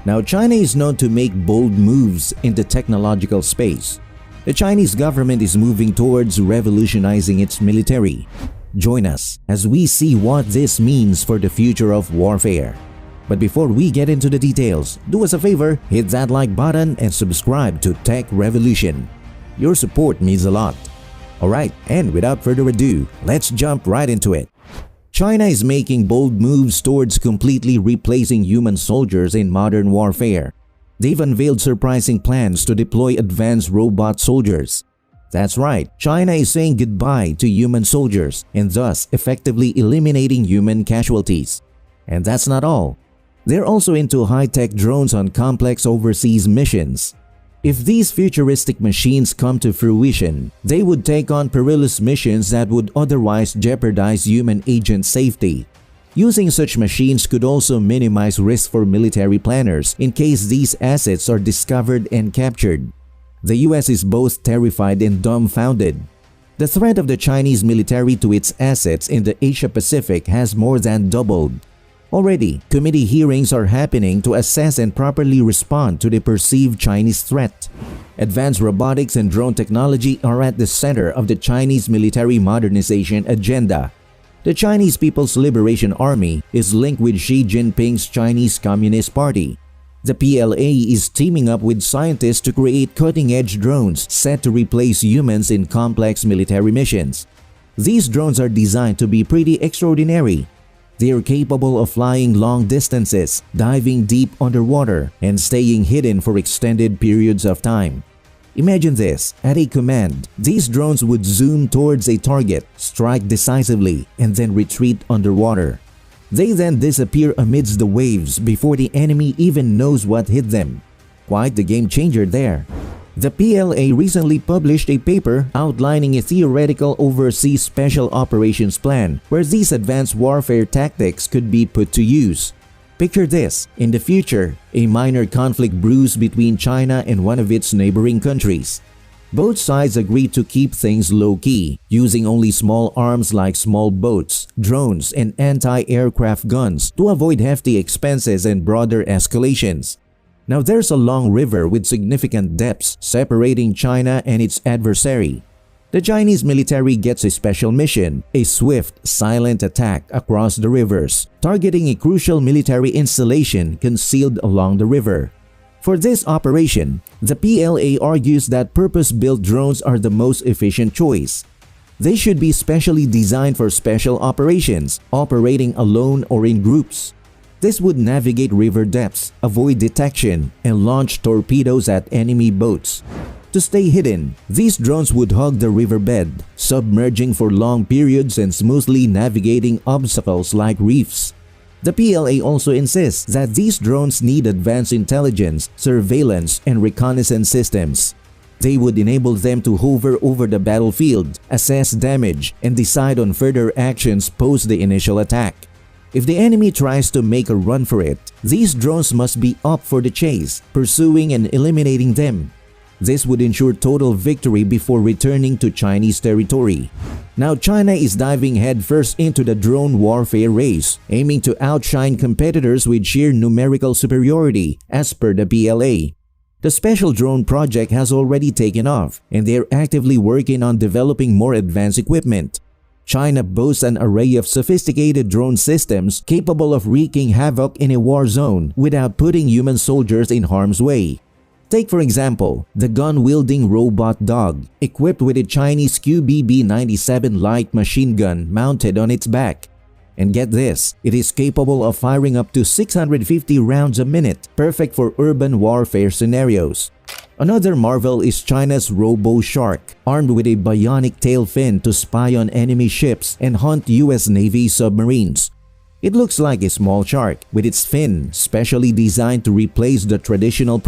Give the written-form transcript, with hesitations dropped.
Now, China is known to make bold moves in the technological space. The Chinese government is moving towards revolutionizing its military. Join us as we see what this means for the future of warfare. But before we get into the details, do us a favor, hit that like button and subscribe to Tech Revolution. Your support means a lot. Alright, and without further ado, let's jump right into it. China is making bold moves towards completely replacing human soldiers in modern warfare. They've unveiled surprising plans to deploy advanced robot soldiers. That's right, China is saying goodbye to human soldiers and thus effectively eliminating human casualties. And that's not all. They're also into high-tech drones on complex overseas missions. If these futuristic machines come to fruition, they would take on perilous missions that would otherwise jeopardize human agent safety. Using such machines could also minimize risk for military planners in case these assets are discovered and captured. The US is both terrified and dumbfounded. The threat of the Chinese military to its assets in the Asia-Pacific has more than doubled. Already, committee hearings are happening to assess and properly respond to the perceived Chinese threat. Advanced robotics and drone technology are at the center of the Chinese military modernization agenda. The Chinese People's Liberation Army is linked with Xi Jinping's Chinese Communist Party. The PLA is teaming up with scientists to create cutting-edge drones set to replace humans in complex military missions. These drones are designed to be pretty extraordinary. They are capable of flying long distances, diving deep underwater, and staying hidden for extended periods of time. Imagine this, at a command, these drones would zoom towards a target, strike decisively, and then retreat underwater. They then disappear amidst the waves before the enemy even knows what hit them. Quite the game changer there. The PLA recently published a paper outlining a theoretical overseas special operations plan where these advanced warfare tactics could be put to use. Picture this, in the future, a minor conflict brews between China and one of its neighboring countries. Both sides agree to keep things low-key, using only small arms like small boats, drones, and anti-aircraft guns to avoid hefty expenses and broader escalations. Now there's a long river with significant depths separating China and its adversary. The Chinese military gets a special mission, a swift, silent attack across the rivers, targeting a crucial military installation concealed along the river. For this operation, the PLA argues that purpose-built drones are the most efficient choice. They should be specially designed for special operations, operating alone or in groups. This would navigate river depths, avoid detection, and launch torpedoes at enemy boats. To stay hidden, these drones would hug the riverbed, submerging for long periods and smoothly navigating obstacles like reefs. The PLA also insists that these drones need advanced intelligence, surveillance, and reconnaissance systems. They would enable them to hover over the battlefield, assess damage, and decide on further actions post the initial attack. If the enemy tries to make a run for it, these drones must be up for the chase, pursuing and eliminating them. This would ensure total victory before returning to Chinese territory. Now China is diving headfirst into the drone warfare race, aiming to outshine competitors with sheer numerical superiority, as per the PLA. The special drone project has already taken off, and they are actively working on developing more advanced equipment. China boasts an array of sophisticated drone systems capable of wreaking havoc in a war zone without putting human soldiers in harm's way. Take for example, the gun-wielding robot dog, equipped with a Chinese QBB-97 light machine gun mounted on its back. And get this, it is capable of firing up to 650 rounds a minute, perfect for urban warfare scenarios. Another marvel is China's Robo-Shark, armed with a bionic tail fin to spy on enemy ships and hunt US Navy submarines. It looks like a small shark, with its fin specially designed to replace the traditional